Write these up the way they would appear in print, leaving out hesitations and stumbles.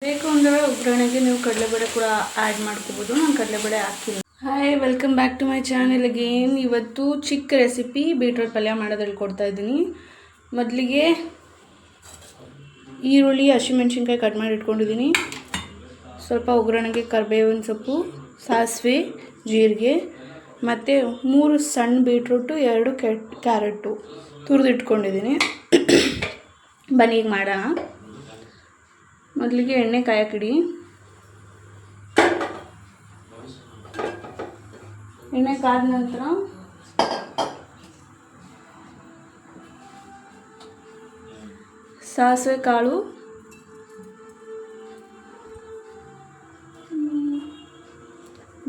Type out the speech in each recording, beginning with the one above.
ಬೇಕು ಅಂದರೆ ಒಗ್ಗರಣೆಗೆ ನೀವು ಕಡಲೆಬೇಳೆ ಕೂಡ ಆ್ಯಡ್ ಮಾಡ್ಕೋಬೋದು. ನಾನು ಕಡಲೆಬೇಳೆ ಹಾಕಿಲ್ಲ. Hi, welcome back to my channel again. ಇವತ್ತು ಚಿಕ್ಕ ರೆಸಿಪಿ ಬೀಟ್ರೋಟ್ ಪಲ್ಯ ಮಾಡೋದು ಹೇಳ್ಕೊಡ್ತಾ ಇದ್ದೀನಿ. ಮೊದಲಿಗೆ ಈರುಳ್ಳಿ, ಹಸಿಮೆಣ್ಸಿನ್ಕಾಯಿ ಕಟ್ ಮಾಡಿ ಇಟ್ಕೊಂಡಿದ್ದೀನಿ. ಸ್ವಲ್ಪ ಒಗ್ಗರಣೆಗೆ ಕರಿಬೇವಿನ ಸೊಪ್ಪು, ಸಾಸಿವೆ, ಜೀರಿಗೆ ಮತ್ತು 3 ಸಣ್ಣ ಬೀಟ್ರೂಟು, 2 ಕ್ಯಾರೆಟು ತುರಿದು ಇಟ್ಕೊಂಡಿದ್ದೀನಿ. ಬನ್ನಿ ಈಗ ಮಾಡೋಣ. ಮೊದಲಿಗೆ ಎಣ್ಣೆ ಕಾಯಕ್ಕಿಡಿ. ಎಣ್ಣೆ ಕಾದ ನಂತರ ಸಾಸಿವೆ ಕಾಳು,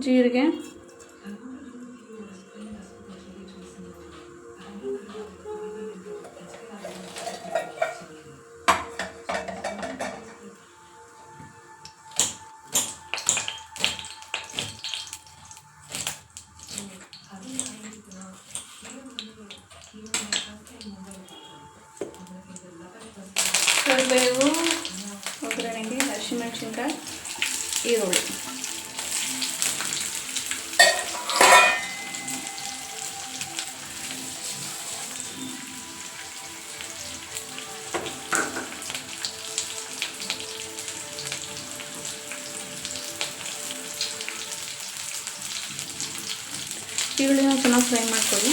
ಜೀರಿಗೆ, ಕರಿಬೇವು, ಒಗ್ಗರಣೆಗೆ ಹಸಿಮೆಣ್ಸಿನ್ಕಾಯಿ, ಈರುಳ್ಳಿ. ಈರುಳ್ಳಿನ ಚೆನ್ನಾಗಿ ಫ್ರೈ ಮಾಡ್ಕೊಳ್ಳಿ.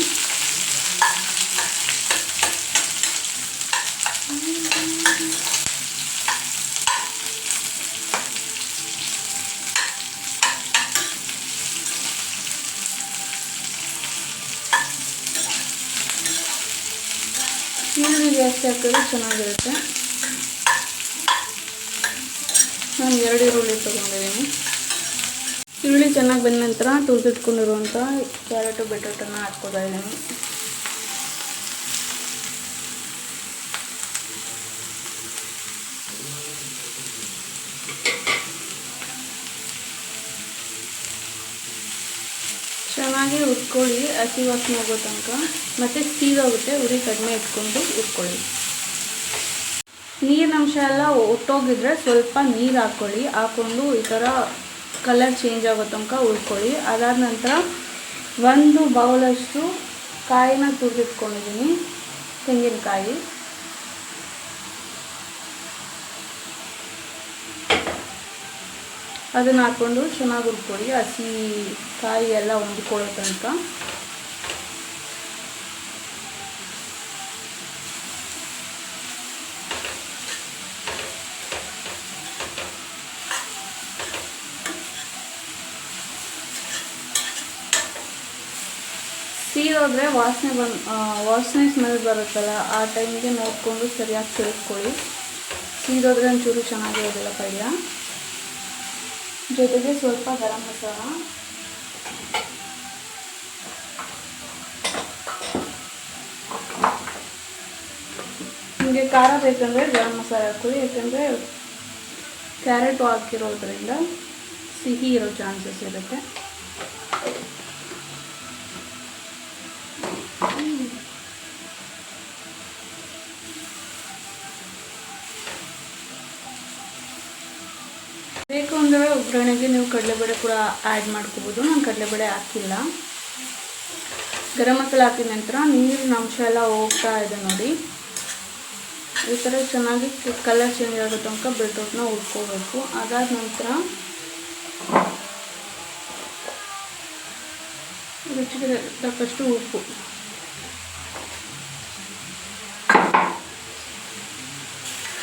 ಈರುಳ್ಳಿ ಜಾಸ್ತಿ ಹಾಕಿದ್ರೆ ಚೆನ್ನಾಗಿರುತ್ತೆ. ನಾನು 2 ಈರುಳ್ಳಿ ತೊಗೊಂಡಿದ್ದೀನಿ. ಈರುಳ್ಳಿ ಚೆನ್ನಾಗಿ ಬಂದ ನಂತರ ತುರಿದಿಟ್ಕೊಂಡಿರುವಂಥ ಕ್ಯಾರೆಟು, ಬೀಟ್ರೂಟನ್ನು ಹಾಕ್ಕೊತಾ ಇದ್ದೀನಿ. ಚೆನ್ನಾಗಿ ಹುರ್ಕೊಳ್ಳಿ, ಹಸಿ ವಾಸನೆ ಹೋಗೋ ತನಕ. ಮತ್ತು ಸೀದೋಗುತ್ತೆ, ಉರಿ ಕಡಿಮೆ ಇಟ್ಕೊಂಡು ಹುರ್ಕೊಳ್ಳಿ. ನೀರಿನಂಶ ಎಲ್ಲ ಒಟ್ಟೋಗಿದ್ರೆ ಸ್ವಲ್ಪ ನೀರು ಹಾಕ್ಕೊಂಡು ಈ ಥರ ಕಲರ್ ಚೇಂಜ್ ಆಗೋ ತನಕ ಹುರ್ಕೊಳ್ಳಿ. ಅದಾದ ನಂತರ 1 ಬೌಲಷ್ಟು ಕಾಯಿನ ತುರಿದಿಟ್ಕೊಂಡಿದ್ದೀನಿ, ತೆಂಗಿನಕಾಯಿ. ಅದನ್ನು ಹಾಕ್ಕೊಂಡು ಚೆನ್ನಾಗಿ ಹುರ್ಕೊಳ್ಳಿ, ಹಸಿ ಕಾಯಿ ಎಲ್ಲ ಹೊಂದ್ಕೊಳ್ಳೋ ತನಕ. ಸೀದೋದ್ರೆ ವಾಸನೆ ಸ್ಮೆಲ್ ಬರುತ್ತಲ್ಲ, ಆ ಟೈಮಿಗೆ ನೋಡಿಕೊಂಡು ಸರಿಯಾಗಿ ತಿರುಗ್ಕೊಳ್ಳಿ. ಸೀದೋದ್ರೆ ಒಂಚೂರು ಚೆನ್ನಾಗಿರೋದಿಲ್ಲ ಪಲ್ಯ. ಜೊತೆಗೆ ಸ್ವಲ್ಪ ಗರಂ ಮಸಾಲ, ನಿಮಗೆ ಖಾರ ಬೇಕಂದರೆ ಗರಂ ಮಸಾಲ ಹಾಕ್ಕೊಳ್ಳಿ. ಯಾಕಂದರೆ ಕ್ಯಾರೆಟು ಹಾಕಿರೋದ್ರಿಂದ ಸಿಹಿ ಇರೋ ಚಾನ್ಸಸ್ ಇರುತ್ತೆ. ಬೇಕು ಅಂದರೆ ಒಗ್ಗರಣೆಗೆ ನೀವು ಕಡಲೆಬೇಳೆ ಕೂಡ ಆ್ಯಡ್ ಮಾಡ್ಕೋಬೋದು. ನಾನು ಕಡಲೆಬೇಳೆ ಹಾಕಿಲ್ಲ. ಗರಂ ಮಸಾಲ ಹಾಕಿದ ನಂತರ ನೀರಿನ ಅಂಶ ಎಲ್ಲ ಹೋಗ್ತಾ ಇದೆ ನೋಡಿ. ಈ ಥರ ಚೆನ್ನಾಗಿ ಕಲರ್ ಚೇಂಜ್ ಆಗೋ ತನಕ ಬೀಟ್ರೂಟ್ನ ಹುರ್ಕೋಬೇಕು. ಅದಾದ ನಂತರ ರುಚಿಗೆ ತಕ್ಕಷ್ಟು ಉಪ್ಪು,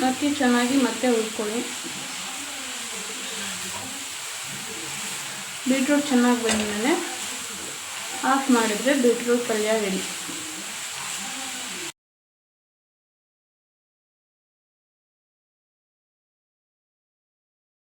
ಹಾಕಿ ಚೆನ್ನಾಗಿ ಮತ್ತೆ ಹುರ್ಕೊಳ್ಳಿ. ಬೀಟ್ರೂಟ್ ಚೆನ್ನಾಗಿ ಬಂದಮೇಲೆ ಆಫ್ ಮಾಡಿದರೆ ಬೀಟ್ರೂಟ್ ಪಲ್ಯ ರೆಡಿ.